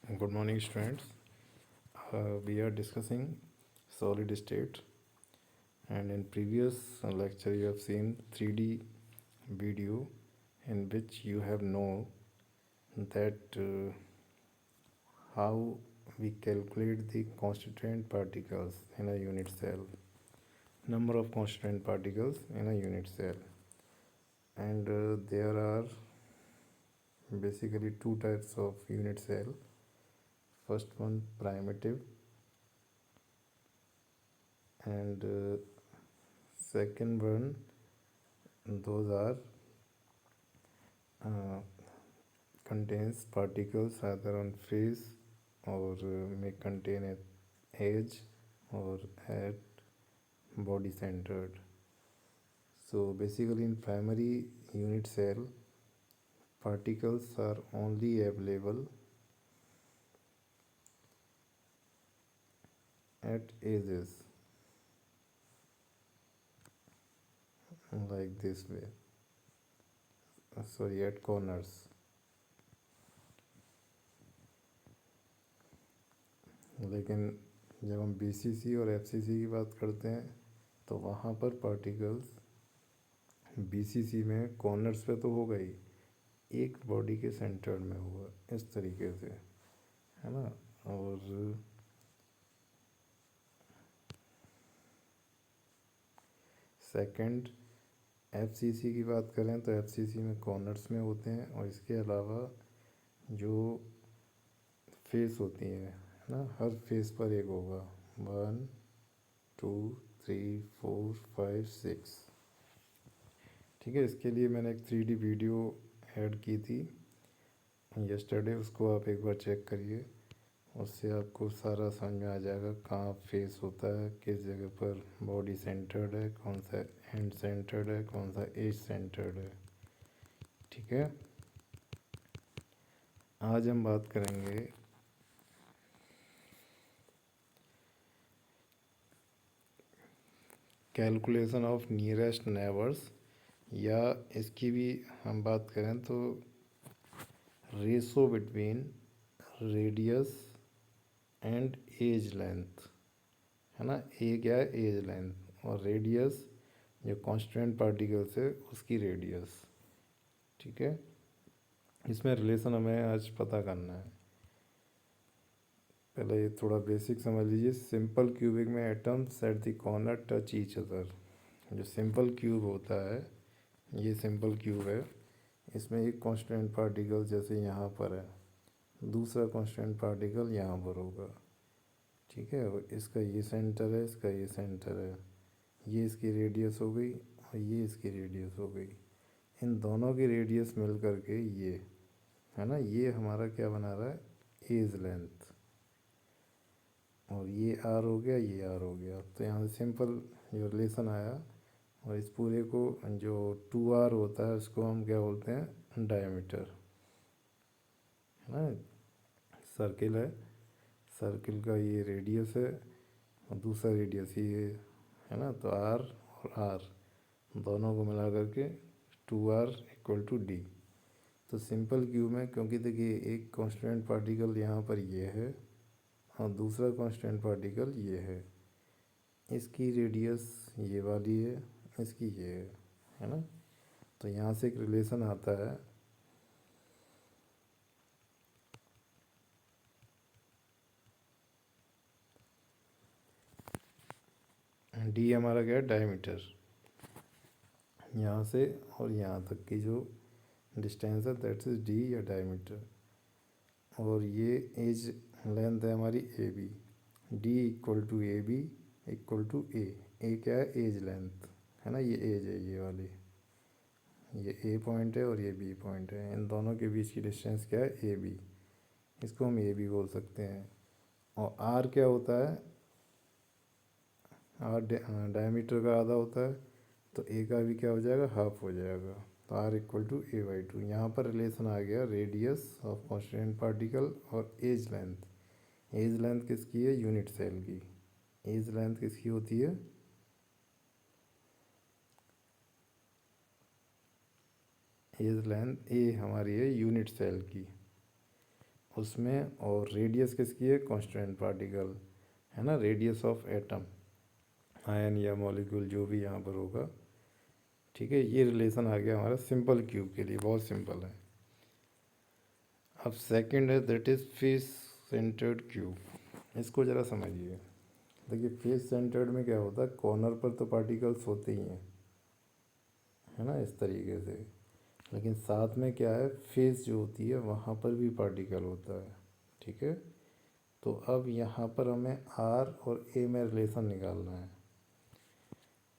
Good morning, students. We are discussing solid state, and in previous lecture, you have seen 3D video in which you have known that how we calculate the constituent particles in a unit cell, number of constituent particles in a unit cell, and there are basically two types of unit cell. First one, primitive, and second one, those are uh, contains particles either on face or may contain at edge or at body centered. So basically in primary unit cell, particles are only available at edges, like this way, sorry, at corners. लेकिन जब हम BCC और FCC की बात करते हैं तो वहाँ पर पार्टिकल्स BCC में कॉर्नर्स पे तो होगा ही, एक बॉडी के सेंटर में होगा, इस तरीके से, है ना। और सेकंड FCC की बात करें तो FCC में कॉर्नर्स में होते हैं, और इसके अलावा जो फेस होती हैं, है ना, हर फेस पर एक होगा, 1 2 3 4 5 6। ठीक है, इसके लिए मैंने एक 3D वीडियो ऐड की थी यस्टरडे, उसको आप एक बार चेक करिए, उससे आपको सारा समझ में आ जाएगा कहाँ फेस होता है, किस जगह पर बॉडी सेंटर्ड है, कौन सा एंड सेंटर्ड है, कौन सा एज सेंटर्ड है। ठीक है, आज हम बात करेंगे कैलकुलेशन ऑफ नियरेस्ट नेबर्स, या इसकी भी हम बात करें तो ratio between radius and edge length, है ना। ए क्या है, एज लेंथ, और रेडियस जो कांस्टेंट पार्टिकल्स है उसकी रेडियस। ठीक है, इसमें रिलेशन हमें आज पता करना है। पहले ये थोड़ा बेसिक समझ लीजिए। सिंपल क्यूबिक में atoms at the corner touch each other. जो सिंपल क्यूब होता है, ये सिंपल क्यूब है, इसमें एक कांस्टेंट पार्टिकल जैसे यहाँ पर है, दूसरा कांस्टेंट पार्टिकल यहाँ पर होगा। ठीक है, और इसका ये सेंटर है, इसका ये सेंटर है, ये इसकी रेडियस हो गई और ये इसकी रेडियस हो गई। इन दोनों की रेडियस मिल करके ये, है ना, ये हमारा क्या बना रहा है, एज लेंथ। और ये आर हो गया, ये आर हो गया। तो यहाँ से सिंपल जो रिलेशन आया, और इस पूरे को जो 2r होता है उसको हम क्या बोलते हैं, डायमीटर, है ना। सर्किल है, सर्किल का ये रेडियस है और दूसरा रेडियस ये है ना। तो r और r दोनों को मिला करके 2r इक्वल टू d। तो सिंपल क्यूब में, क्योंकि देखिए एक कांस्टेंट पार्टिकल यहाँ पर ये है और दूसरा कांस्टेंट पार्टिकल ये है, इसकी रेडियस ये वाली है, इसकी ये है ना। तो यहाँ से एक रिलेशन आता है, डी हमारा क्या है, डायमीटर। यहाँ से और यहाँ तक की जो डिस्टेंस है दैट्स इज डी, या डायमीटर। और ये एज लेंथ है हमारी A B. D equal to A B equal to A क्या है, एज लेंथ, है ना। ये एज है, ये वाली, ये ए पॉइंट है और ये बी पॉइंट है। इन दोनों के बीच की डिस्टेंस क्या है, ए बी, इसको हम ए बी बोल सकते हैं। और आर क्या होता है, आर डायमीटर का आधा होता है, तो ए का भी क्या हो जाएगा, हाफ हो जाएगा। तो R equal to a by two. यहाँ पर रिलेशन आ गया रेडियस ऑफ कांस्टेंट पार्टिकल और एज लेंथ। एज लेंथ किसकी है, यूनिट सेल की। एज लेंथ किसकी होती है, एज लेंथ ए हमारी है यूनिट सेल की, उसमें, और रेडियस किसकी है, कांस्टेंट पार्टिकल है ना, रेडियस ऑफ एटम, आयन या मॉलिक्यूल जो भी यहाँ पर होगा। ठीक है, ये रिलेशन आ गया हमारा सिंपल क्यूब के लिए, बहुत सिंपल है। अब सेकंड है that is face centred cube. इसको ज़रा समझिए। देखिए फेस सेंटर्ड में क्या होता है, कॉर्नर पर तो पार्टिकल्स होते ही हैं, है ना, इस तरीके से। लेकिन साथ में क्या है, फेस जो होती है वहाँ पर भी पार्टिकल होता है। ठीक है, तो अब यहाँ पर हमें आर और ए में रिलेशन निकालना है।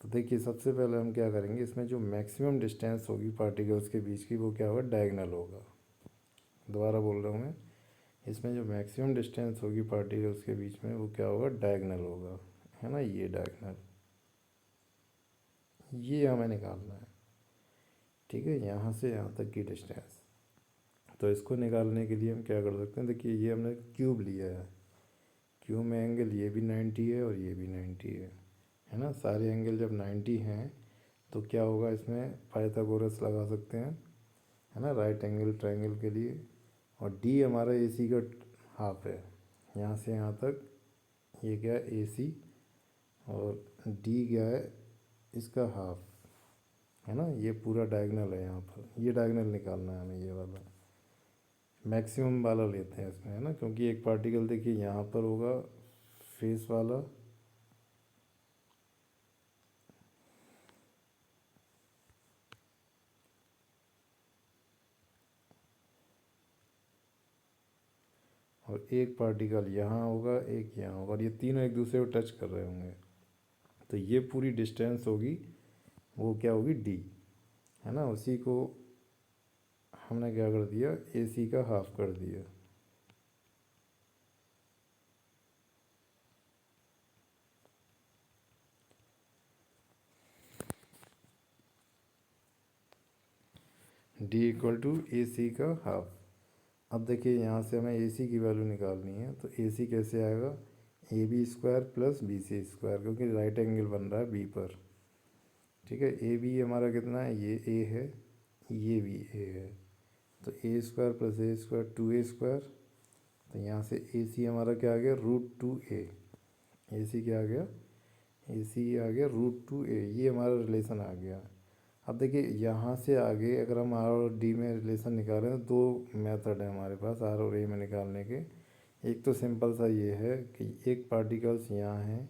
तो देखिए सबसे पहले हम क्या करेंगे, इसमें जो मैक्सिमम डिस्टेंस होगी पार्टिकल्स के बीच की वो क्या होगा, डायगोनल होगा। दोबारा बोल रहा हूँ मैं, इसमें जो मैक्सिमम डिस्टेंस होगी पार्टिकल्स के बीच में वो क्या होगा, डायगोनल होगा, है ना, ये डायगोनल, ये हमें निकालना है। ठीक है, यहाँ से यहाँ तक की डिस्टेंस। तो इसको निकालने के लिए हम क्या कर सकते हैं, देखिए ये हमने क्यूब लिया है, क्यूब में एंगल ये भी 90 है और ये भी 90 है ना। सारे एंगल जब 90 हैं तो क्या होगा, इसमें पाइथागोरस लगा सकते हैं, है ना, राइट एंगल ट्रायंगल के लिए। और डी हमारा ए सी का हाफ है, यहाँ से यहाँ तक ये क्या है, ए सी, और डी क्या है, इसका हाफ, है ना। ये पूरा डायगोनल है, यहाँ पर ये डायगोनल निकालना है हमें, ये वाला मैक्सिमम वाला लेते हैं इसमें, है ना, क्योंकि एक पार्टिकल देखिए यहाँ पर होगा फेस वाला, और एक पार्टिकल यहाँ होगा, एक यहाँ होगा, और ये तीनों एक दूसरे को टच कर रहे होंगे। तो ये पूरी डिस्टेंस होगी वो क्या होगी, डी, है ना। उसी को हमने क्या कर दिया, ए सी का हाफ कर दिया। डी इक्वल टू ए सी का हाफ। अब देखिए यहाँ से हमें ए सी की वैल्यू निकालनी है, तो ए सी कैसे आएगा, A B square plus B C square, क्योंकि राइट एंगल बन रहा है बी पर। ठीक है, ए बी हमारा कितना है, ये ए है, ये भी ए है, तो ए स्क्वायर प्लस ए स्क्वायर 2a²। तो यहाँ से ए सी हमारा क्या आ गया, √2a। ए सी क्या आ गया, ए सी आ गया √2a, ये हमारा रिलेशन आ गया। अब देखिए यहाँ से आगे अगर हम आर और डी में रिलेशन निकालें तो दो मेथड है हमारे पास आर और ए में निकालने के। एक तो सिंपल सा ये है कि एक पार्टिकल्स यहाँ है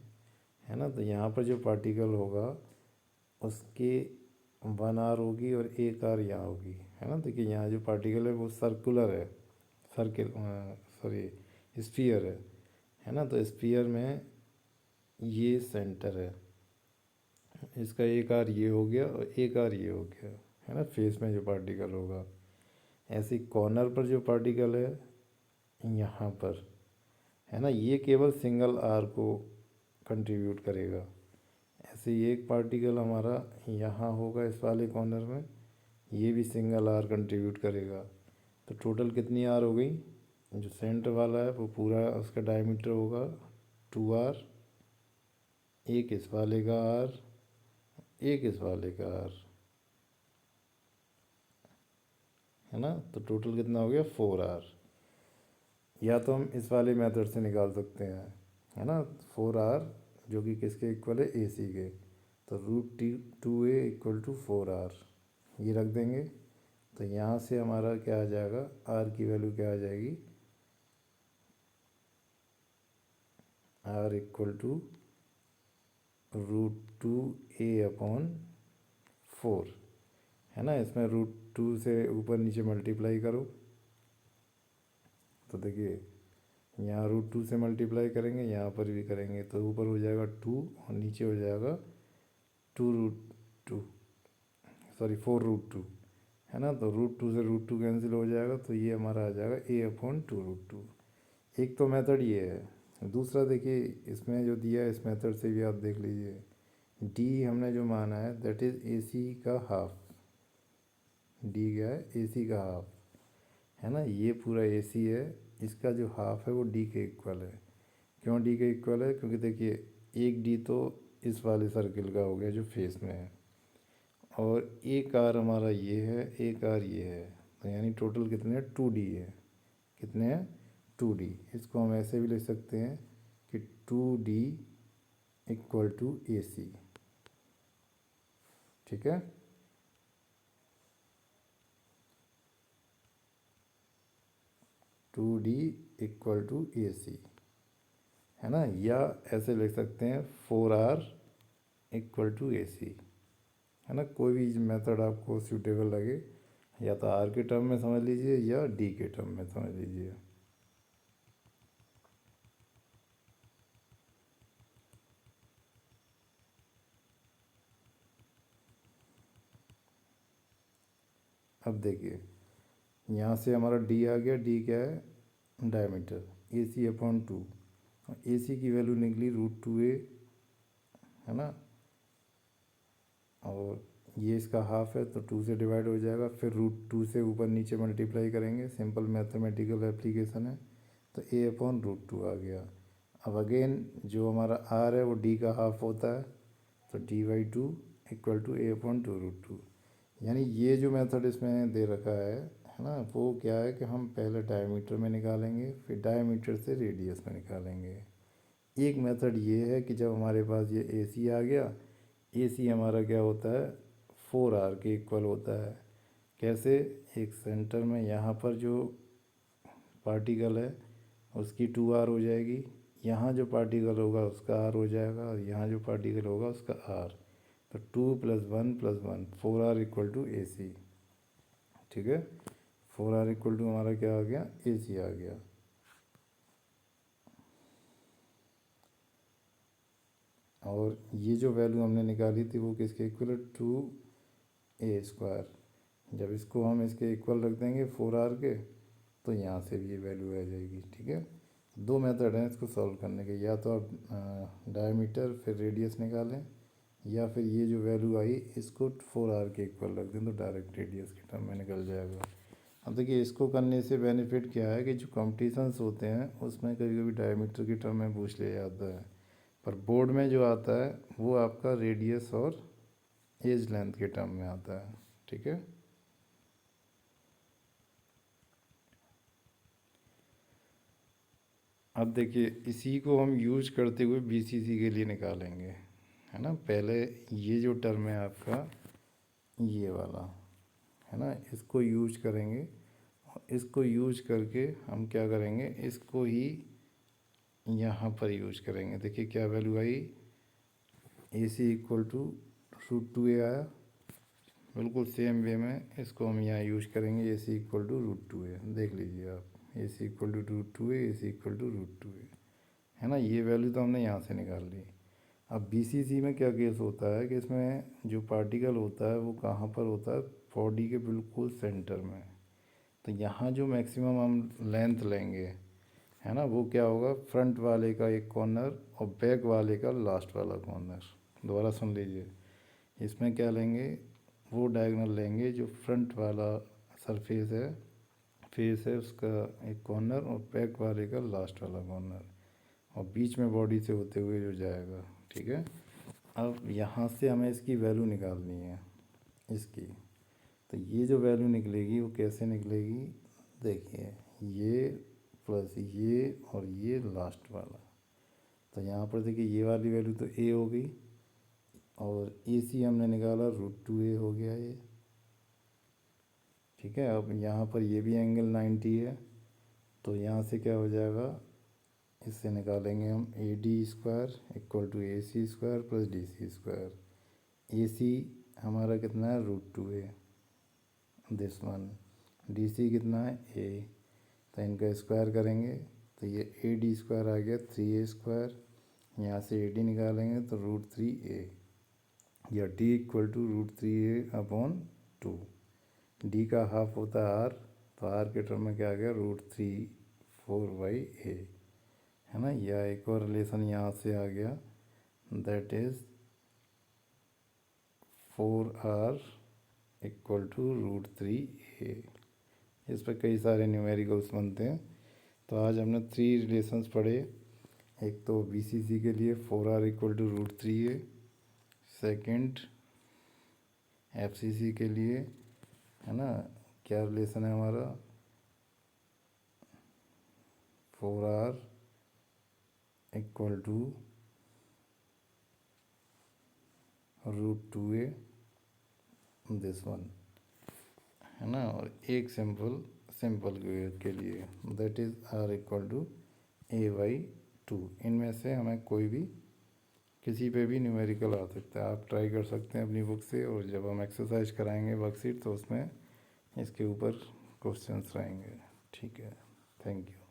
ना, तो यहाँ पर जो पार्टिकल होगा उसके 1 आर होगी और 1 आर यहाँ होगी, है ना। देखिए यहाँ जो पार्टिकल है वो सर्कुलर है, सर्किल सॉरी स्फीयर है ना। तो स्फीयर में ये सेंटर है, इसका 1 आर ये हो गया और 1 आर ये हो गया, है ना, फेस में जो पार्टिकल होगा। ऐसे कॉर्नर पर जो पार्टिकल है यहाँ पर, है ना, ये केवल सिंगल आर को कंट्रीब्यूट करेगा। ऐसे ही एक पार्टिकल हमारा यहाँ होगा इस वाले कॉर्नर में, ये भी सिंगल आर कंट्रीब्यूट करेगा। तो टोटल कितनी आर हो गई, जो सेंटर वाला है वो पूरा उसका डायमीटर होगा 2 आर, एक इस वाले का आर, एक इस वाले का आर, है ना। तो टोटल कितना हो गया, 4 आर। या तो हम इस वाले मेथड से निकाल सकते हैं, है ना, 4 आर जो कि किसके इक्वल है, ए सी के। तो √2a इक्वल टू 4 आर, ये रख देंगे। तो यहाँ से हमारा क्या आ जाएगा, आर की वैल्यू क्या आ जाएगी, आर इक्वल टू √2a/4, है ना। इसमें √2 से ऊपर नीचे मल्टीप्लाई करो, तो देखिए यहाँ √2 से मल्टीप्लाई करेंगे, यहाँ पर भी करेंगे, तो ऊपर हो जाएगा 2 और नीचे हो जाएगा 2√2 सॉरी 4√2, है ना। तो √2 से √2 कैंसिल हो जाएगा, तो ये हमारा आ जाएगा a/2√2। एक तो मेथड ये है। दूसरा देखिए इसमें जो दिया है इस मेथड से भी आप देख लीजिए, डी हमने जो माना है दैट इज़ ए सी का हाफ। डी क्या है, ए सी का हाफ, है ना। ये पूरा ए सी है, इसका जो हाफ है वो डी के इक्वल है। क्यों डी के इक्वल है, क्योंकि देखिए एक डी तो इस वाले सर्किल का हो गया जो फेस में है, और एक आर हमारा ये है, एक आर ये है, तो यानी टोटल कितने हैं, 2D है। कितने हैं, 2D। इसको हम ऐसे भी लिख सकते हैं कि 2D इक्वल टू AC। ठीक है, 2D इक्वल टू AC है ना। या ऐसे लिख सकते हैं 4R इक्वल टू AC, है ना। कोई भी मेथड आपको सूटेबल लगे, या तो R के टर्म में समझ लीजिए या D के टर्म में समझ लीजिए। अब देखिए, यहाँ से हमारा D आ गया। D क्या है, डायमीटर, AC/2। AC की वैल्यू निकली √2a, है ना। और ये इसका हाफ है तो 2 से डिवाइड हो जाएगा, फिर √2 से ऊपर नीचे मल्टीप्लाई करेंगे, सिंपल मैथमेटिकल एप्लीकेशन है। तो a/√2 आ गया। अब अगेन जो हमारा r है वो d का हाफ होता है, तो d/2 इक्वल टू a/2√2। यानी ये जो मेथड इसमें दे रखा है ना, वो क्या है कि हम पहले डायमीटर में निकालेंगे, फिर डायमीटर से रेडियस में निकालेंगे। एक मेथड ये है कि जब हमारे पास ये AC आ गया, AC हमारा क्या होता है, 4R के इक्वल होता है। कैसे, एक सेंटर में यहाँ पर जो पार्टिकल है उसकी 2R हो जाएगी, यहाँ जो पार्टिकल होगा उसका R हो जाएगा, और यहाँ जो पार्टिकल होगा उसका R। तो 2 + 1 + 1 4R इक्वल टू AC। ठीक है, 4R इक्वल टू हमारा क्या आ गया, AC आ गया। और ये जो वैल्यू हमने निकाली थी वो किसके इक्वल है, 2a²। जब इसको हम इसके इक्वल रख देंगे 4R के, तो यहाँ से भी ये वैल्यू आ जाएगी। ठीक है, दो मेथड हैं इसको सॉल्व करने के, या तो आप डायमीटर फिर रेडियस निकालें, या फिर ये जो वैल्यू आई इसको 4R के इक्वल रख दें तो डायरेक्ट रेडियस के टर्म में निकल जाएगा। अब देखिए, इसको करने से बेनिफिट क्या है कि जो कॉम्पिटिशन्स होते हैं उसमें कभी कभी डायमीटर के टर्म में पूछ लिया जाता है, पर बोर्ड में जो आता है वो आपका रेडियस और एज लेंथ के टर्म में आता है। ठीक है, अब देखिए इसी को हम यूज करते हुए BCC के लिए निकालेंगे, है ना। पहले ये जो टर्म है आपका, ये वाला, है ना, इसको यूज करेंगे। इसको यूज करके हम क्या करेंगे, इसको ही यहाँ पर यूज करेंगे। देखिए क्या वैल्यू आई, AC इक्वल टू √2a आया। बिल्कुल सेम वे में इसको हम यहाँ यूज करेंगे, AC इक्वल टू √2a। देख लीजिए आप, AC equal to √2a, AC equal to √2a, है ना। ये वैल्यू तो हमने यहाँ से निकाल ली। अब BCC में क्या केस होता है कि इसमें जो पार्टिकल होता है वो कहाँ पर होता है, बॉडी के बिल्कुल सेंटर में। तो यहाँ जो मैक्सिमम हम लेंथ लेंगे, है ना, वो क्या होगा, फ्रंट वाले का एक कॉर्नर और बैक वाले का लास्ट वाला कॉर्नर। दोबारा सुन लीजिए, इसमें क्या लेंगे, वो डायगोनल लेंगे जो फ्रंट वाला सरफेस है, फेस है उसका एक कॉर्नर, और बैक वाले का लास्ट वाला कॉर्नर, और बीच में बॉडी से होते हुए जो जाएगा। ठीक है, अब यहाँ से हमें इसकी वैल्यू निकालनी है इसकी। तो ये जो वैल्यू निकलेगी वो कैसे निकलेगी, देखिए ये प्लस ये और ये लास्ट वाला। तो यहाँ पर देखिए ये वाली वैल्यू तो A हो गई, और AC हमने निकाला √2a हो गया ये। ठीक है, अब यहाँ पर ये भी एंगल 90 है, तो यहाँ से क्या हो जाएगा, इससे निकालेंगे हम AD² equal to AC² plus DC²। AC हमारा कितना है, √2a, दिस वन। DC कितना है, A। तो इनका स्क्वायर करेंगे तो ये AD² आ गया 3a²। यहाँ से AD निकालेंगे तो √3a, या D equal to √3a/2। D का हाफ होता है R, तो R के टर्म में क्या आ गया, √3/4/a, है ना। या एक और रिलेशन यहाँ से आ गया, that is 4R equal to √3a। इस पर कई सारे न्यूमेरिकल्स बनते हैं। तो आज हमने 3 रिलेशंस पढ़े। एक तो BCC के लिए 4R equal to √3a, second FCC के लिए, है ना, क्या रिलेशन है हमारा, 4r equal to √2a this one, है ना। और एक सिंपल क्यूब के लिए that is r equal to a/2। इनमें से हमें कोई भी किसी पे भी न्यूमेरिकल आ सकता है, आप ट्राई कर सकते हैं अपनी बुक से। और जब हम एक्सरसाइज कराएंगे वर्कशीट तो उसमें इसके ऊपर क्वेश्चंस रहेंगे। ठीक है, थैंक यू।